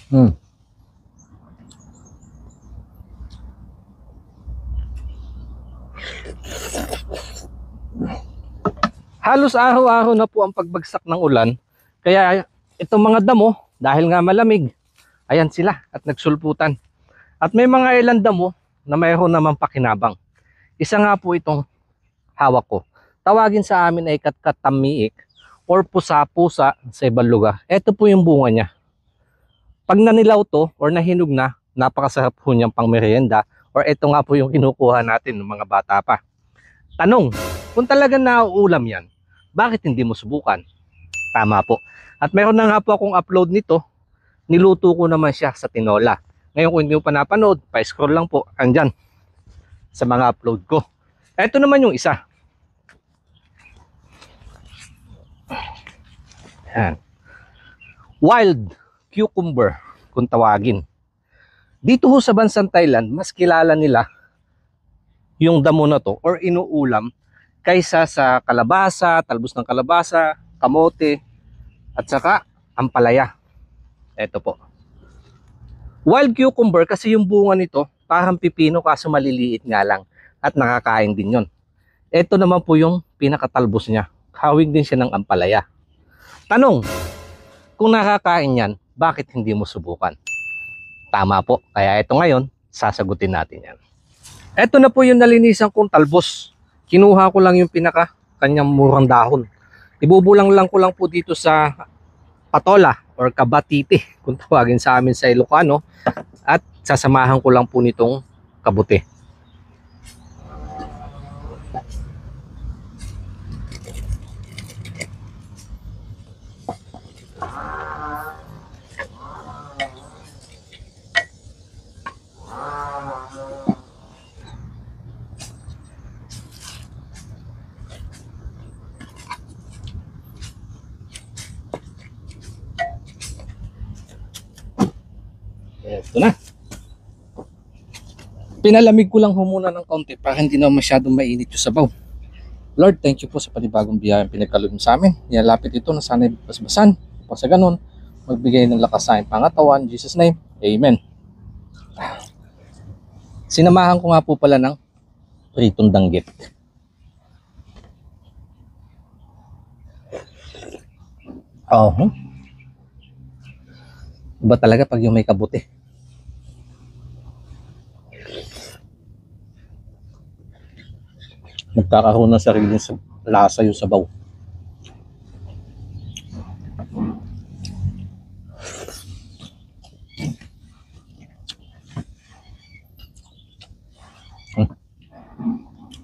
Hmm. Halos araw-araw na po ang pagbagsak ng ulan. Kaya itong mga damo, dahil nga malamig, ayan sila at nagsulputan. At may mga ilang damo na mayroon naman pakinabang. Isa nga po itong hawak ko. Tawagin sa amin ay katkatamiik or pusa-pusa sa ibang lugar. Ito po yung bunga niya. Pag nanilaw to or nahinog na, napakasarap po niyang pang merienda, or ito nga po yung kinukuha natin ng mga bata pa. Tanong, kung talagang nauulam yan, bakit hindi mo subukan? Tama po. At mayroon na nga po akong upload nito. Niluto ko naman siya sa tinola. Ngayon kung hindi mo pa napanood, pa-scroll lang po. Andyan sa mga upload ko. Ito naman yung isa. Yan. Wild cucumber kung tawagin. Dito ho sa bansang Thailand, mas kilala nila yung damo na to or inuulam kaysa sa kalabasa, talbos ng kalabasa, kamote, at saka ampalaya. Ito po. Wild cucumber kasi yung bunga nito parang pipino kaso maliliit nga lang at nakakain din yon. Ito naman po yung pinakatalbos niya. Hawig din siya ng ampalaya. Tanong, kung nakakain yan, bakit hindi mo subukan? Tama po. Kaya ito ngayon, sasagutin natin yan. Ito na po yung nalinisan kong talbos. Kinuha ko lang yung pinaka kanyang murang dahon. Ibubulang lang ko lang po dito sa patola or kabatiti kung tawagin sa amin sa Ilocano, at sasamahan ko lang po nitong kabuti. Ito na. Pinalamig ko lang muna ng kaunti para hindi na masyadong mainit yung sabaw. Lord, thank you po sa panibagong biyayang pinagkaloob mo sa amin. Nilalapit ito na sana'y basbasan. Pag sa ganun, magbigay ng lakas sa aking pangatawan. In Jesus' name, Amen. Sinamahan ko nga po pala ng pritong danggit. Iba talaga pag yung may kabuti. Nagkakaroon ng sariling lasa yung sabaw.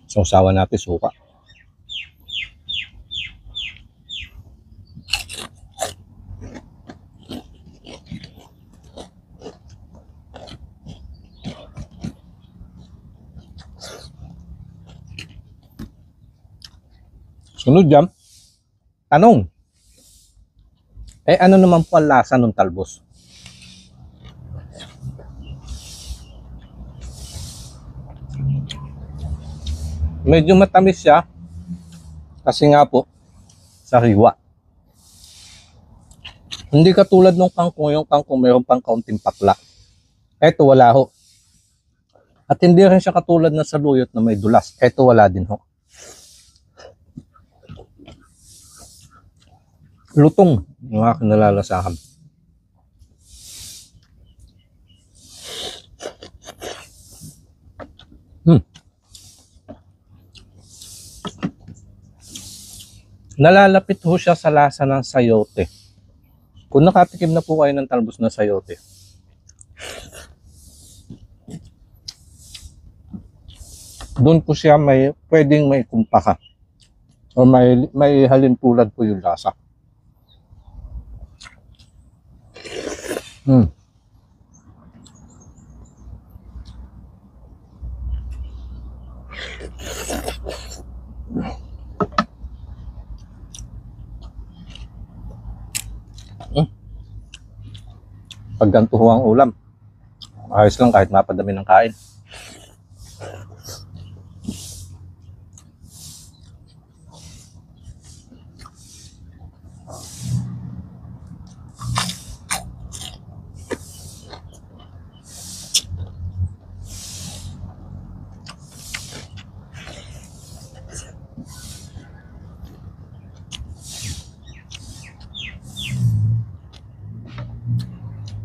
Sausawan natin suka. Sunod dyan, tanong, ano naman po ang lasa ng talbos? Medyo matamis siya kasi nga po sariwa. Hindi katulad ng kangkong, yung kangkong mayroon pang kaunting pakla. Eto wala ho. At hindi rin siya katulad ng saluyot na may dulas. Eto wala din ho. Lutong yung aking nalalasahan. Nalalapit ho siya sa lasa ng sayote. Kung nakatikim na po kayo ng talbos na sayote, doon po siya pwedeng may kumpaka o may halintulad po yung lasa. Pag ganito ho ang ulam, ayos lang kahit mapadami ng kain.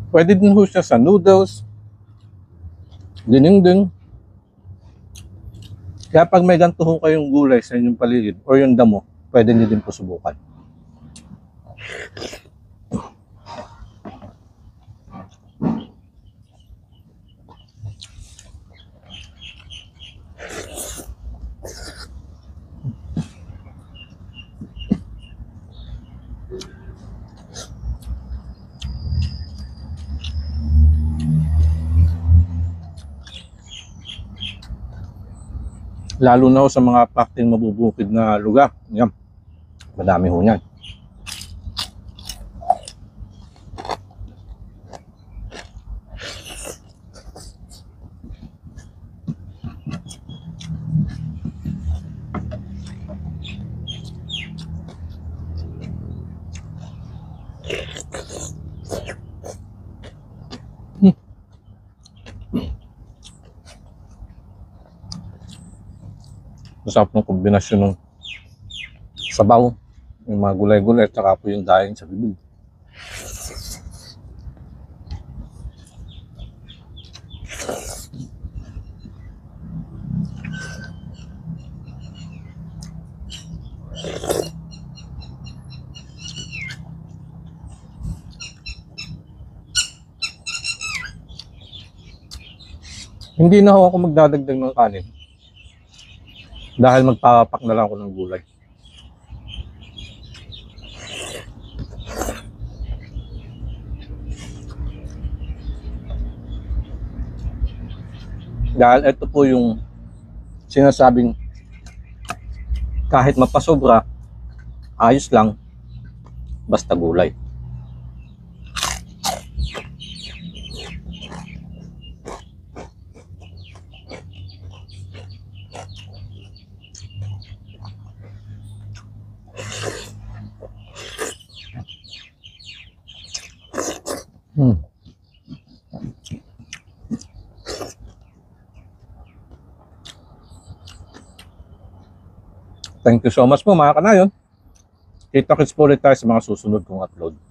Pwede din ho siya sa noodles, dinengdeng. Kaya pag may ganito ho kayong gulay sa inyong paligid or yung damo, pwede nyo din po subukan. Lalo na ho sa mga pakting mabubukid na lugar. Yan. Madami ho niyan. Masarap ng kombinasyon ng sabaw, yung mga gulay-gulay, at saka po yung daing sa bibig. Hindi na ako magdadagdag ng kanin dahil magpapapak na lang ako ng gulay. Dahil ito po yung sinasabing kahit mapasobra, ayos lang, basta gulay. Thank you so much po mga kanayon. Kita-kits po ulit tayo sa mga susunod kong upload.